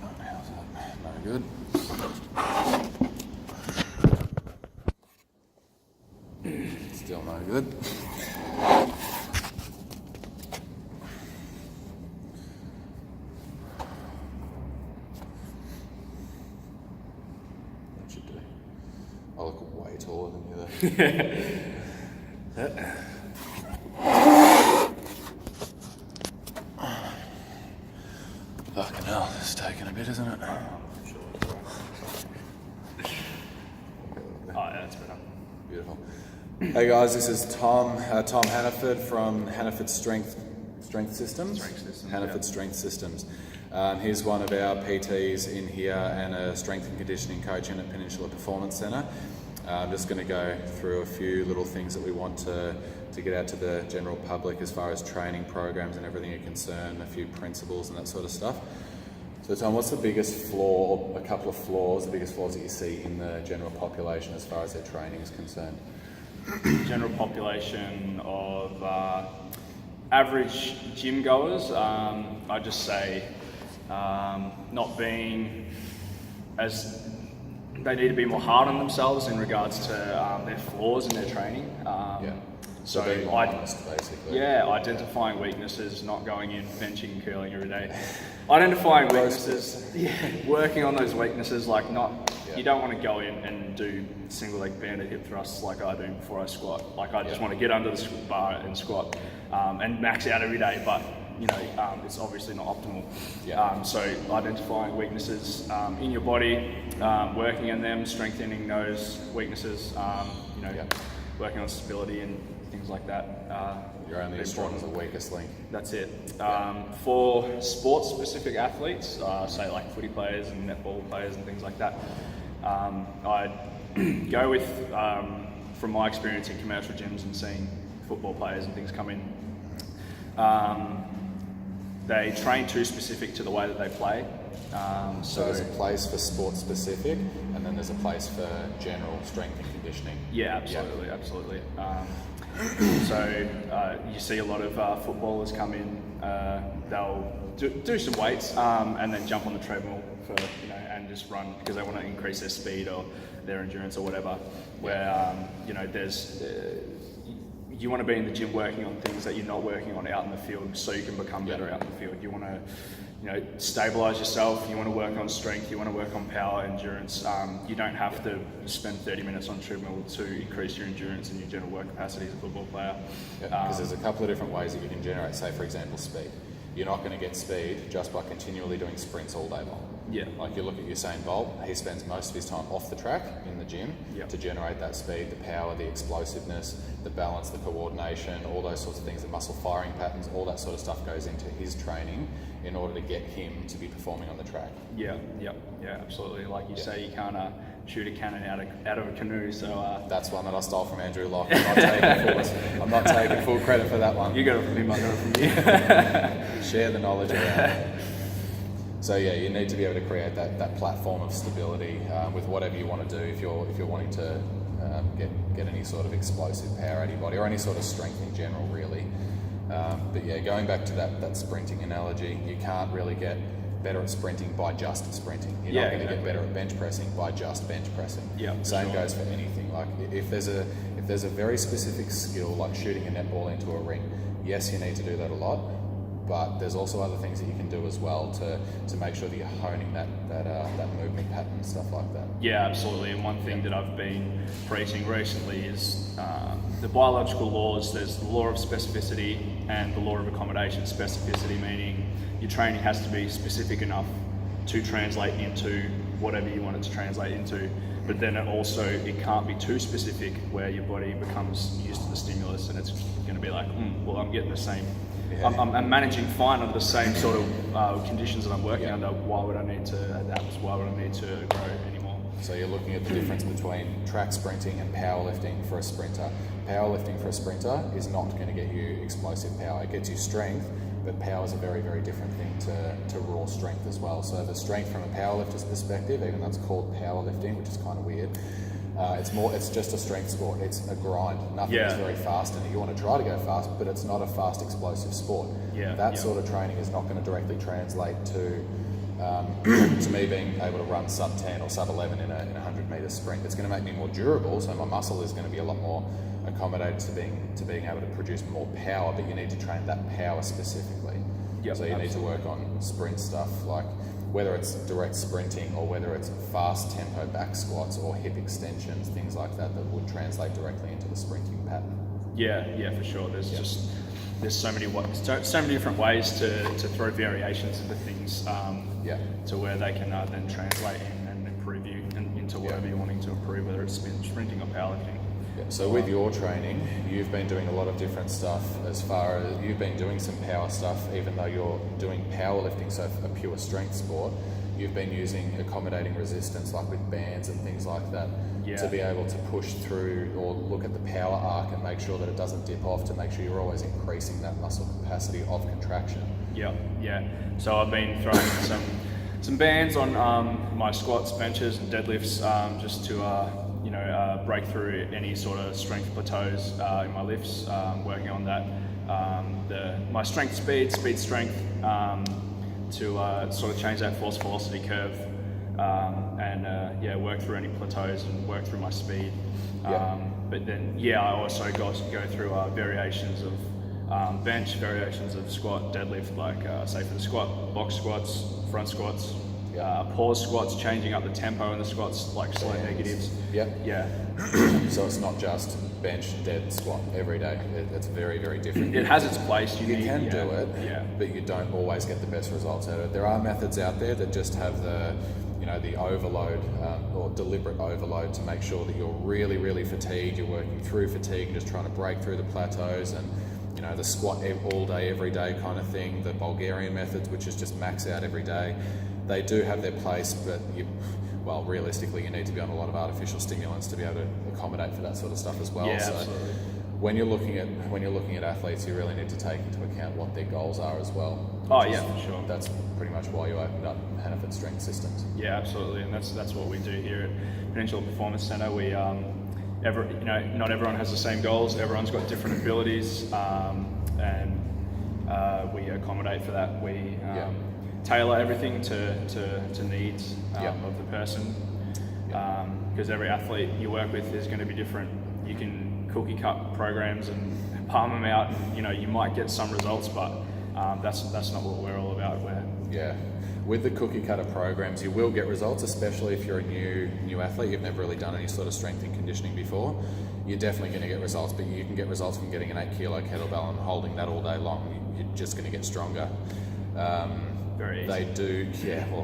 How's that? No good. Still no good. That should do. I look way taller than you there. Fucking hell, this is taking a bit, isn't it? Oh, yeah, that's better. Beautiful. Hey guys, this is Tom Hannaford from Hannaford Strength Systems. Hannaford Strength Systems. He's one of our PTs in here and a strength and conditioning coach in at Peninsula Performance Centre. I'm just going to go through a few little things that we want to get out to the general public as far as training programs and everything are concerned, a few principles and that sort of stuff. So Tom, what's the biggest flaw, or a couple of flaws, the biggest flaws that you see in the general population as far as their training is concerned? General population of average gym goers, I'd just say not being as, they need to be more hard on themselves in regards to their flaws in their training. So being honest, basically. Yeah, identifying weaknesses, not going in benching and curling every day. Identifying weaknesses, working on those weaknesses, like you don't want to go in and do single leg banded hip thrusts like I do before I squat. Like I just want to get under the bar and squat and max out every day, but it's obviously not optimal. So identifying weaknesses in your body, working on them, strengthening those weaknesses, working on stability and things like that. You're only as strong as the weakest link. That's it. For sports-specific athletes, say like footy players and netball players and things like that, I'd go with, from my experience in commercial gyms and seeing football players and things come in, they train too specific to the way that they play. So there's a place for sports specific, and then there's a place for general strength and conditioning. Yeah, absolutely. So you see a lot of footballers come in, they'll do some weights and then jump on the treadmill for and just run because they want to increase their speed or their endurance or whatever. Where there's you want to be in the gym working on things that you're not working on out in the field, so you can become better out in the field. You want to stabilize yourself, you want to work on strength, you want to work on power, endurance. You don't have to spend 30 minutes on treadmill to increase your endurance and your general work capacity as a football player. Because there's a couple of different ways that you can generate, say for example, speed. You're not going to get speed just by continually doing sprints all day long. Like you look at Usain Bolt, he spends most of his time off the track in the gym to generate that speed, the power, the explosiveness, the balance, the coordination, all those sorts of things, the muscle firing patterns, all that sort of stuff goes into his training in order to get him to be performing on the track. Yeah, absolutely. Like you say, you can't shoot a cannon out of a canoe. So that's one that I stole from Andrew Locke. I'm not taking full credit for that one. You got it from him, I got it from you. Share the knowledge around. So you need to be able to create that platform of stability with whatever you want to do if you're wanting to get any sort of explosive power out of your body or any sort of strength in general, really. But going back to that sprinting analogy, you can't really get better at sprinting by just sprinting. You're not going to get better at bench pressing by just bench pressing. Same goes for anything. Like if there's a very specific skill like shooting a netball into a ring, yes, you need to do that a lot. But there's also other things that you can do as well to make sure that you're honing that movement pattern and stuff like that. Yeah, absolutely. And one thing that I've been preaching recently is the biological laws. There's the law of specificity and the law of accommodation. Specificity meaning your training has to be specific enough to translate into whatever you want it to translate into. But then it can't be too specific where your body becomes used to the stimulus and it's going to be like, well, I'm getting the same. I'm managing fine under the same sort of conditions that I'm working under. Why would I need to adapt? Why would I need to grow anymore? So you're looking at the difference between track sprinting and powerlifting for a sprinter. Powerlifting for a sprinter is not going to get you explosive power. It gets you strength, but power is a very, very different thing to raw strength as well. So the strength from a powerlifter's perspective, even though it's called powerlifting, which is kind of weird, it's just a strength sport. It's a grind. Nothing is very fast in it. You want to try to go fast, but it's not a fast, explosive sport. That sort of training is not going to directly translate to To me, being able to run sub 10 or sub 11 in a 100 meter sprint, it's going to make me more durable. So my muscle is going to be a lot more accommodated to being able to produce more power. But you need to train that power specifically. Yep, so you need to work on sprint stuff, like whether it's direct sprinting or whether it's fast tempo back squats or hip extensions, things like that that would translate directly into the sprinting pattern. Yeah, for sure. There's so many different ways to throw variations into things to where they can then translate and improve you into whatever you're wanting to improve, whether it's sprinting or powerlifting. Yeah. So with your training, you've been doing a lot of different stuff as far as you've been doing some power stuff, even though you're doing powerlifting, so a pure strength sport. You've been using accommodating resistance, like with bands and things like that, to be able to push through or look at the power arc and make sure that it doesn't dip off, to make sure you're always increasing that muscle capacity of contraction. Yeah. So I've been throwing some bands on my squats, benches, and deadlifts, just to break through any sort of strength plateaus in my lifts. Working on that, my strength, speed strength. To sort of change that force velocity curve and work through any plateaus and work through my speed. But then I also go through variations of bench, variations of squat, deadlift, like say for the squat, box squats, front squats, pause squats, changing up the tempo in the squats, like slow negatives. So it's not just bench, dead, squat every day. It's very, very different. It has its place. You can do it, but you don't always get the best results out of it. There are methods out there that just have the overload or deliberate overload to make sure that you're really, really fatigued. You're working through fatigue and just trying to break through the plateaus, and the squat all day, every day kind of thing. The Bulgarian methods, which is just max out every day. They do have their place, but realistically, you need to be on a lot of artificial stimulants to be able to accommodate for that sort of stuff as well. So absolutely. when you're looking at athletes, you really need to take into account what their goals are as well. For sure. That's pretty much why you opened up Hannaford Strength Systems. Yeah, absolutely, and that's what we do here at Peninsula Performance Centre. We not everyone has the same goals. Everyone's got different abilities, and we accommodate for that. We tailor everything to needs of the person, because every athlete you work with is going to be different. You can cookie cut programs and palm them out, and you might get some results, but that's not what we're all about. With the cookie cutter programs, you will get results, especially if you're a new athlete. You've never really done any sort of strength and conditioning before. You're definitely going to get results, but you can get results from getting an 8 kilo kettlebell and holding that all day long. You're just going to get stronger. Very easy. They do,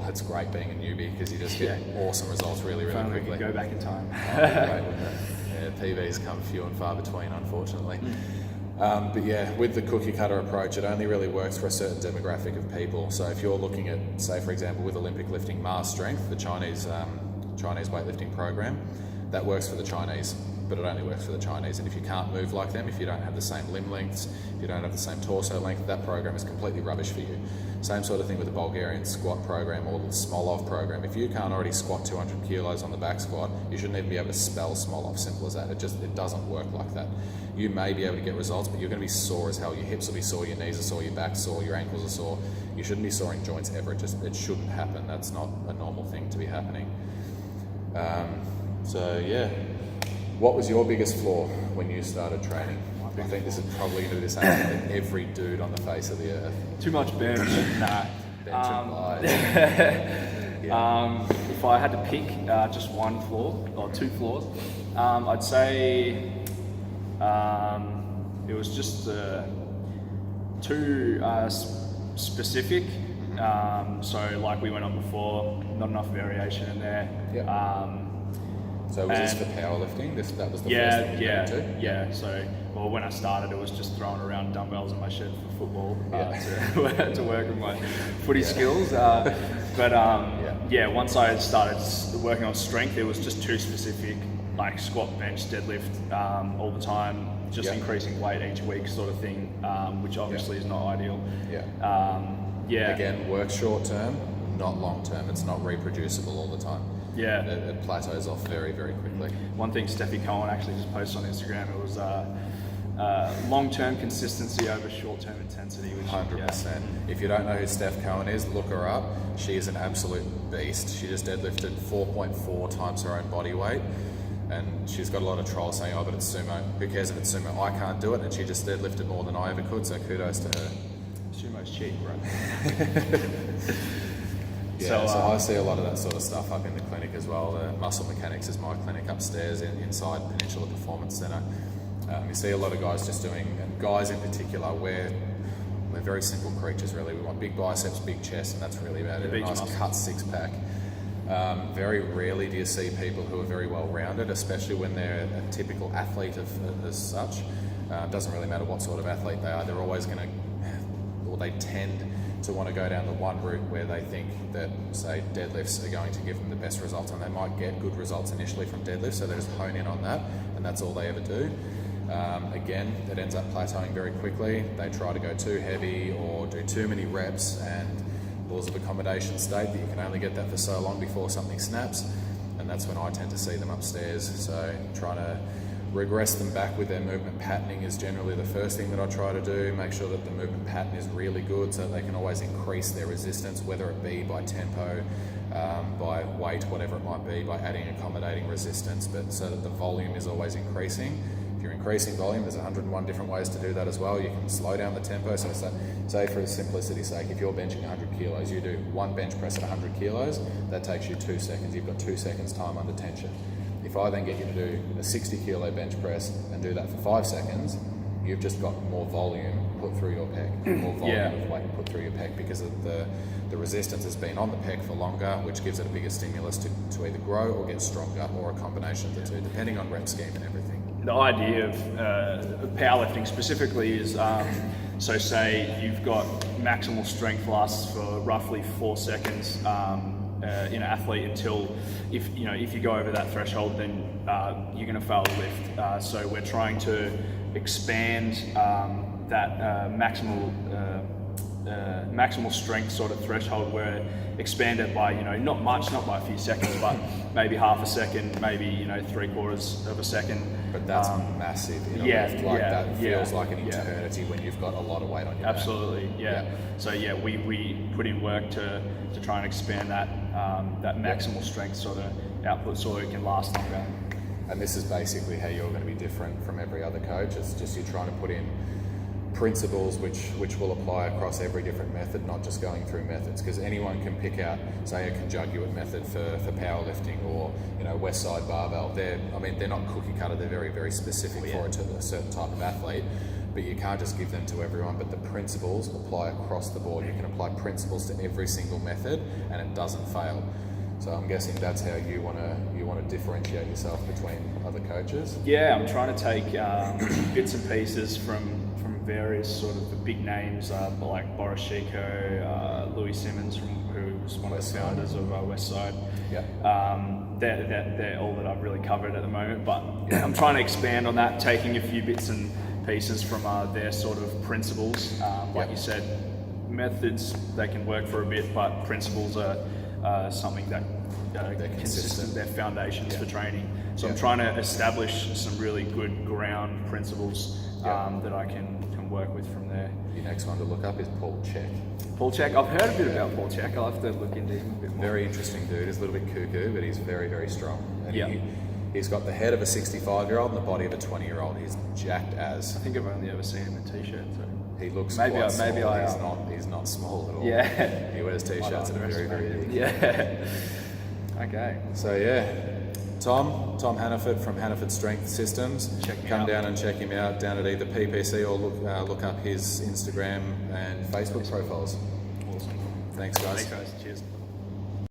it's great being a newbie because you just get awesome results really, really Finally quickly. Go back in time. Great, wouldn't it? PVs come few and far between, unfortunately. But with the cookie cutter approach, it only really works for a certain demographic of people. So if you're looking at, say for example, with Olympic lifting mass strength, the Chinese weightlifting program, that works for the Chinese, but it only works for the Chinese. And if you can't move like them, if you don't have the same limb lengths, if you don't have the same torso length, that program is completely rubbish for you. Same sort of thing with the Bulgarian squat program or the Smolov program. If you can't already squat 200 kilos on the back squat, you shouldn't even be able to spell Smolov. Simple as that. It doesn't work like that. You may be able to get results, but you're going to be sore as hell. Your hips will be sore, your knees are sore, your back's sore, your ankles are sore. You shouldn't be sore in joints ever. It shouldn't happen. That's not a normal thing to be happening. What was your biggest flaw when you started training? I think this is probably going to be the same thing with every dude on the face of the earth. Too much bench. Nah. Bench and lies. If I had to pick just one flaw or two flaws, I'd say it was just too specific. So like we went on before, not enough variation in there. So was this for powerlifting? That was the first thing you got into? Yeah. So, when I started, it was just throwing around dumbbells in my shed for football to work with my footy skills. Once I started working on strength, it was just too specific, like squat, bench, deadlift all the time, just increasing weight each week sort of thing, which obviously is not ideal. Again, work short term, not long term. It's not reproducible all the time. It plateaus off very, very quickly. One thing Steffi Cohen actually just posted on Instagram, it was long-term consistency over short-term intensity. Which, 100%. If you don't know who Steph Cohen is, look her up. She is an absolute beast. She just deadlifted 4.4 times her own body weight. And she's got a lot of trolls saying, oh, but it's sumo. Who cares if it's sumo? I can't do it. And she just deadlifted more than I ever could, so kudos to her. Sumo's cheap, right? Yeah, so I see a lot of that sort of stuff up in the clinic as well. The Muscle Mechanics is my clinic upstairs inside Peninsula Performance Centre. You see a lot of guys just doing, and guys in particular, we're very simple creatures really. We want big biceps, big chest, and that's really about it. A nice cut six-pack. Very rarely do you see people who are very well-rounded, especially when they're a typical athlete as such. Doesn't really matter what sort of athlete they are, they're always going to, or they tend to want to go down the one route where they think that, say, deadlifts are going to give them the best results, and they might get good results initially from deadlifts, so they just hone in on that, and that's all they ever do. Again, it ends up plateauing very quickly. They try to go too heavy or do too many reps, and laws of accommodation state that you can only get that for so long before something snaps, and that's when I tend to see them upstairs. So trying to regress them back with their movement patterning is generally the first thing that I try to do. Make sure that the movement pattern is really good so that they can always increase their resistance, whether it be by tempo, by weight, whatever it might be, by adding accommodating resistance, but so that the volume is always increasing. If you're increasing volume, there's 101 different ways to do that as well. You can slow down the tempo. So say for simplicity's sake, if you're benching 100 kilos, you do one bench press at 100 kilos, that takes you 2 seconds. You've got 2 seconds time under tension. If I then get you to do a 60 kilo bench press and do that for 5 seconds, you've just got more volume put through your pec, more volume of weight put through your pec, because of the resistance has been on the pec for longer, which gives it a bigger stimulus to either grow or get stronger, or a combination of the two, depending on rep scheme and everything. The idea of powerlifting specifically is, so say you've got maximal strength lasts for roughly 4 seconds in an athlete until, if you go over that threshold, then you're going to fail the lift. So we're trying to expand that maximal strength sort of threshold, where expand it by, not much, not by a few seconds, but maybe half a second, maybe 3/4 of a second. But that's massive in a lift. That feels like an eternity when you've got a lot of weight on your back. Absolutely, yeah. So we put in work to try and expand that maximal strength sort of output so it can last longer. And this is basically how you're going to be different from every other coach. It's just you're trying to put in principles which will apply across every different method, not just going through methods, because anyone can pick out, say, a conjugate method for powerlifting, or West Side barbell. They're not cookie cutter, they're very, very specific for a certain type of athlete, but you can't just give them to everyone. But the principles apply across the board. You can apply principles to every single method and it doesn't fail. So I'm guessing that's how you want to differentiate yourself between other coaches. Yeah, I'm trying to take bits and pieces from various sort of the big names like Boris Chico, Louis Simmons, who's one of the founders of Westside. Yeah. They're all that I've really covered at the moment, but I'm trying to expand on that, taking a few bits and pieces from their sort of principles. Like you said, methods, they can work for a bit, but principles are something that they're consistent, they're foundations for training. So I'm trying to establish some really good ground principles that I can work with from there. Your next one to look up is Paul Check. Paul Check, I've heard a bit about Paul Check. I'll have to look into him a bit more. Very interesting dude. He's a little bit cuckoo, but he's very, very strong. And he's got the head of a 65-year-old and the body of a 20-year-old. He's jacked as. I think I've only ever seen him in t-shirt. So. He looks maybe quite I small. He's not small at all. Yeah. He wears t-shirts that are very, very big. Yeah. Okay. So Tom Hannaford from Hannaford Strength Systems. Come down and check him out down at either PPC or look up his Instagram and Facebook profiles. Awesome. Thanks, guys. Cheers.